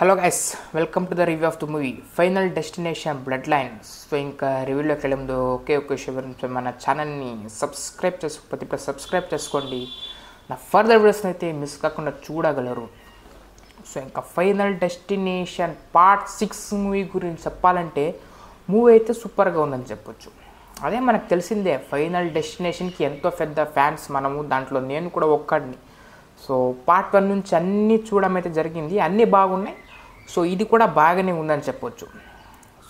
Hello guys, welcome to the review of the movie final destination blood lines. So ఇంకా రివ్యూలోకి వెళ్ళే ముందు ఒకే విషయం గురించి మన ఛానల్ని సబ్స్క్రైబ్ చేసుకోకపోతే ఇప్పుడు సబ్స్క్రైబ్ చేసుకోండి. నా ఫర్దర్ వీడియోస్ని అయితే మిస్ కాకుండా చూడగలరు. సో ఇంకా ఫైనల్ డెస్టినేషన్ పార్ట్ 6 మూవీ గురించి చెప్పాలంటే మూవీ అయితే సూపర్గా ఉందని చెప్పొచ్చు. అదే మనకు తెలిసిందే, ఫైనల్ డెస్టినేషన్కి ఎంతో పెద్ద ఫ్యాన్స్ మనము, దాంట్లో నేను కూడా ఒక్కడిని. సో పార్ట్ 1 నుంచి అన్నీ చూడడం అయితే జరిగింది, అన్నీ బాగున్నాయి. సో ఇది కూడా బాగానే ఉందని చెప్పొచ్చు.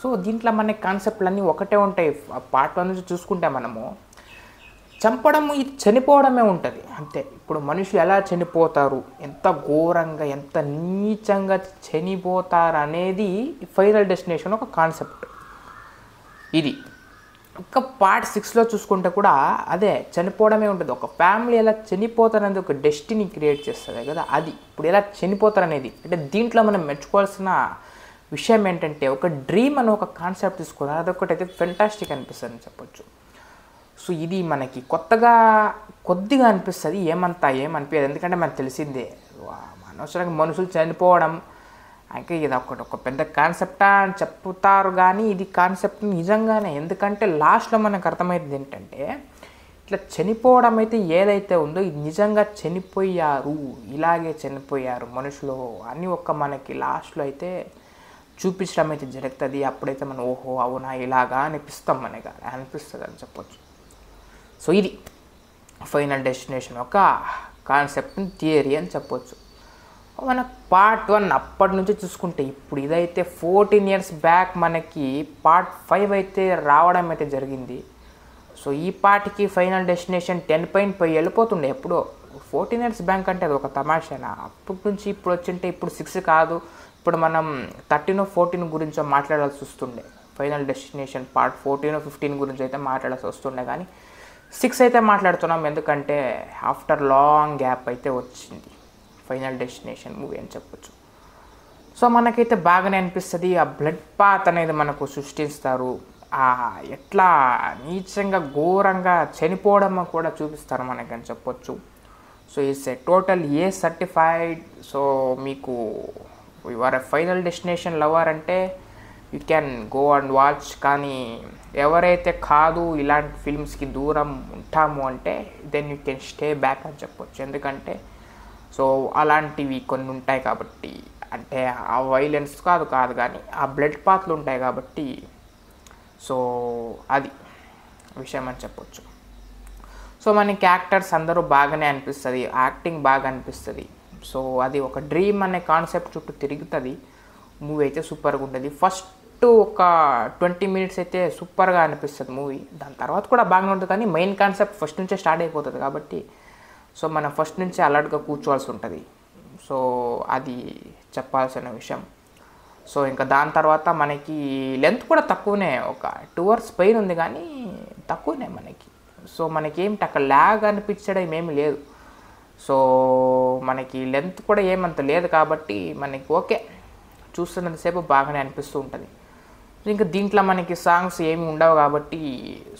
సో దీంట్లో మన కాన్సెప్ట్లు అన్నీ ఒకటే ఉంటాయి. పార్ట్ 1 నుంచి చూసుకుంటే మనము చంపడం, ఇది చనిపోవడమే ఉంటుంది అంతే. ఇప్పుడు మనుషులు ఎలా చనిపోతారు, ఎంత ఘోరంగా ఎంత నీచంగా చనిపోతారు అనేది ఫైనల్ డెస్టినేషన్ ఒక కాన్సెప్ట్. ఇది ఇంకా పార్ట్ 6లో చూసుకుంటే కూడా అదే చనిపోవడమే ఉంటుంది. ఒక ఫ్యామిలీ ఎలా చనిపోతారనేది ఒక డెస్టినీ క్రియేట్ చేస్తుంది కదా, అది ఇప్పుడు ఎలా చనిపోతారనేది. అంటే దీంట్లో మనం మెచ్చుకోవాల్సిన విషయం ఏంటంటే ఒక డ్రీమ్ అని ఒక కాన్సెప్ట్ తీసుకోవాలి, అదొకటి అయితే ఫెంటాస్టిక్ అనిపిస్తుంది అని చెప్పొచ్చు. సో ఇది మనకి కొద్దిగా అనిపిస్తుంది, ఏమనిపించదు. ఎందుకంటే మనకు తెలిసిందే అనవసరంగా మనుషులు చనిపోవడం, ఇంకా ఇది ఒక పెద్ద కాన్సెప్టా అని చెప్తారు. కానీ ఇది కాన్సెప్ట్ నిజంగానే, ఎందుకంటే లాస్ట్లో మనకు అర్థమైంది ఏంటంటే ఇట్లా చనిపోవడం అయితే ఏదైతే ఉందో ఇది నిజంగా చనిపోయారు, ఇలాగే చనిపోయారు మనుషులు అని మనకి లాస్ట్లో అయితే చూపించడం అయితే జరుగుతుంది. అప్పుడైతే మనం ఓహో అవునా ఇలాగా అనిపిస్తుంది అని చెప్పొచ్చు. సో ఇది ఫైనల్ డెస్టినేషన్ ఒక కాన్సెప్ట్ థియరీ అని చెప్పొచ్చు. మన పార్ట్ 1 అప్పటి నుంచి చూసుకుంటే ఇప్పుడు ఇదైతే 14 years బ్యాక్ మనకి పార్ట్ 5 అయితే రావడం అయితే జరిగింది. సో ఈ పార్ట్కి ఫైనల్ డెస్టినేషన్ 10 పైన పోయి వెళ్ళిపోతుండే ఎప్పుడో. 14 years బ్యాక్ అంటే అది ఒక తమాషానా. అప్పటి నుంచి ఇప్పుడు వచ్చింటే ఇప్పుడు 6 కాదు, ఇప్పుడు మనం 13 14 గురించో మాట్లాడాల్సి వస్తుండే. ఫైనల్ డెస్టినేషన్ పార్ట్ 14 15 గురించి అయితే మాట్లాడాల్సి వస్తుండే, కానీ 6 అయితే మాట్లాడుతున్నాం ఎందుకంటే ఆఫ్టర్ లాంగ్ గ్యాప్ అయితే వచ్చింది ఫైనల్ డెస్టినేషన్ మూవీ అని చెప్పొచ్చు. సో మనకైతే బాగానే అనిపిస్తుంది. ఆ బ్లడ్ పాత్ అనేది మనకు సృష్టిస్తారు, ఎట్లా నీచంగా ఘోరంగా చనిపోవడం కూడా చూపిస్తారు మనకి అని చెప్పొచ్చు. So it's a total a certified. So మీకు యువర్ ఫైనల్ డెస్టినేషన్ లవర్ అంటే you can go and watch. కానీ ఎవరైతే కాదు ఇలాంటి ఫిల్మ్స్కి దూరం ఉంటాము అంటే then you can stay back అని చెప్పొచ్చు. ఎందుకంటే సో అలాంటివి కొన్ని ఉంటాయి కాబట్టి, అంటే ఆ వైలెన్స్ కాదు కానీ ఆ బ్లడ్ పాత్లు ఉంటాయి కాబట్టి, సో అది విషయం అని చెప్పొచ్చు. సో మనకి యాక్టర్స్ అందరూ బాగానే అనిపిస్తుంది, యాక్టింగ్ బాగా అనిపిస్తుంది. సో అది ఒక డ్రీమ్ అనే కాన్సెప్ట్ చుట్టూ తిరుగుతుంది. మూవీ అయితే సూపర్గా ఉంటుంది. ఫస్ట్ ఒక 20 minutes అయితే సూపర్గా అనిపిస్తుంది మూవీ. దాని తర్వాత కూడా బాగానే ఉంటుంది, కానీ మెయిన్ కాన్సెప్ట్ ఫస్ట్ నుంచే స్టార్ట్ అయిపోతుంది కాబట్టి సో మనం ఫస్ట్ నుంచి అలర్ట్గా కూర్చోవాల్సి ఉంటుంది. సో అది చెప్పాల్సిన విషయం. సో ఇంకా దాని తర్వాత మనకి లెంత్ కూడా తక్కువనే, ఒక 2 hours పైన ఉంది కానీ తక్కువనే మనకి. సో మనకేమిటి అక్కడ ల్యాగ్ అనిపించడం ఏమీ లేదు. సో మనకి లెంత్ కూడా ఏమంత లేదు కాబట్టి మనకి ఓకే, చూస్తున్నంతసేపు బాగానే అనిపిస్తూ ఉంటుంది. ఇంకా దీంట్లో మనకి సాంగ్స్ ఏమి ఉండవు కాబట్టి,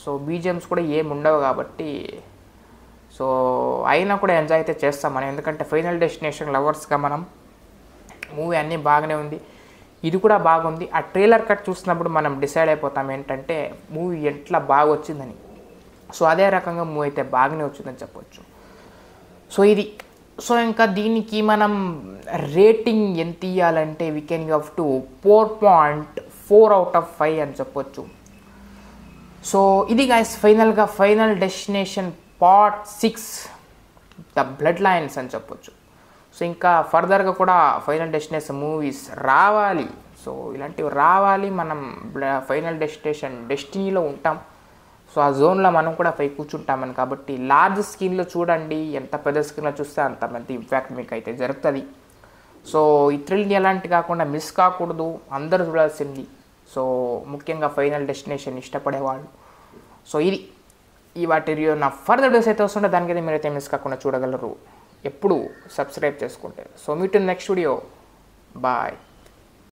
సో బీజిఎమ్స్ కూడా ఏమి ఉండవు కాబట్టి, సో అయినా కూడా ఎంజాయ్ అయితే చేస్తాం మనం. ఎందుకంటే ఫైనల్ డెస్టినేషన్ లవర్స్గా మనం మూవీ అన్నీ బాగానే ఉంది, ఇది కూడా బాగుంది. ఆ ట్రైలర్ కట్ చూసినప్పుడు మనం డిసైడ్ అయిపోతాం ఏంటంటే మూవీ ఎట్లా బాగా వచ్చిందని. సో అదే రకంగా మూవీ అయితే బాగానే వచ్చిందని చెప్పొచ్చు. సో ఇది. సో ఇంకా దీనికి మనం రేటింగ్ ఎంత ఇవ్వాలంటే we can give to 4.4 out of 5 అని చెప్పొచ్చు. సో ఇది గైస్ ఫైనల్గా final destination part 6 the blood lines అని చెప్పొచ్చు. సో ఇంకా ఫర్దర్గా కూడా ఫైనల్ డెస్టినేషన్ మూవీస్ రావాలి. సో ఇలాంటివి రావాలి. మనం ఫైనల్ డెస్టినేషన్ డెస్టినీలో ఉంటాం. సో ఆ జోన్లో మనం కూడా పై కూర్చుంటామని కాబట్టి లార్జ్ స్క్రీన్లో చూడండి. ఎంత పెద్ద స్క్రీన్లో చూస్తే అంత పెద్ద ఇంపాక్ట్ మీకు అయితే జరుగుతుంది. సో ఈ థ్రిల్ని ఎలాంటి కాకుండా మిస్ కాకూడదు, అందరూ చూడాల్సింది. సో ముఖ్యంగా ఫైనల్ డెస్టినేషన్ ఇష్టపడేవాళ్ళు. సో ఇది ఈ వాటి రివ్యూ. నా ఫర్దర్ వీడియోస్ అయితే వస్తుంటే దానికైతే మీరైతే మిస్ కాకుండా చూడగలరు ఎప్పుడు సబ్స్క్రైబ్ చేసుకుంటే. So meet in next video. Bye.